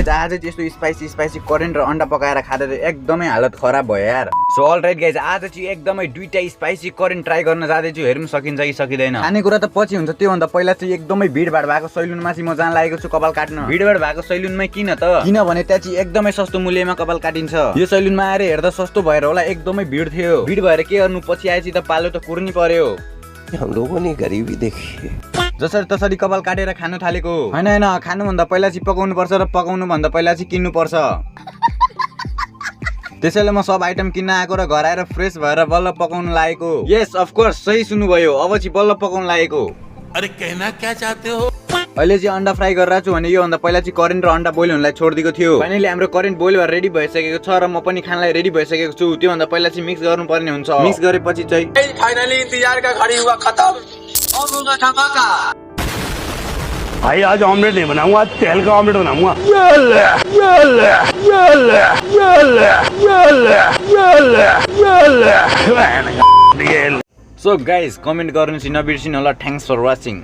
Guys आज चाहिँ यस्तो स्पाइसी करेन्ट र अन्डा पकाएर खाँदा चाहिँ एकदमै हालत खराब भयो यार। सो अलराइट गाइज आज चाहिँ एकदमै दुईटा स्पाइसी करेन्ट ट्राई गर्न जाँदैछु, हेरौँ सकिन्छ कि सकिँदैन। खानेकुरा त पछि हुन्छ, त्योभन्दा पहिला चाहिँ एकदमै भिडभाड भएको सैलुनमा चाहिँ म जान लागेको छु कपाल काट्न। भिडभाड भएको सैलुनमै किन त, किनभने त्यहाँ चाहिँ एकदमै सस्तो मूल्यमा कपाल काटिन्छ। यो सैलुनमा आएर हेर्दा सस्तो भएर होला एकदमै भिड थियो। भिड भएर के गर्नु, पछि आएपछि त पालो त कुर्नी पर्यो। हम लोगों ने गरीबी देखी, जसरी तसरी कपाल काटेर खानु थालेको हैन। हैन खानुभन्दा पहिला चाहिँ पकाउनु पर्छ र पकाउनु भन्दा पहिला चाहिँ किन्नु पर्छ। त्यसैले म सब आइटम किन्न आएको र घर आएर फ्रेस भएर बल्ल पकाउन लागेको। यस अफ कोर्स सही सुन्नुभयो, अब चाहिँ बल्ल पकाउन लागेको। अरे कहना क्या चाहते हो? अहिले चाहिँ अन्डा फ्राई गरिरहेको छु भने यो भन्दा पहिला चाहिँ करेन्ट र अन्डा बोइल हुनलाई छोडिदिएको थियो। फाइनली हाम्रो करेन्ट बोइल भएर रेडी भइसकेको छ र म पनि खानलाई रेडी भइसकेको छु। त्यो भन्दा पहिला चाहिँ मिक्स गर्नुपर्ने हुन्छ। मिक्स गरेपछि चाहिँ फाइनली इंतजार का घड़ी हुआ खत्म। और होगा धमाका। भाई आज ऑमलेट नहीं बनाऊंगा, आज तेल का ऑमलेट बनाऊंगा। सो गाइज कमेन्ट गर्नु चाहिँ नबिर्सिनु होला। Thanks for watching.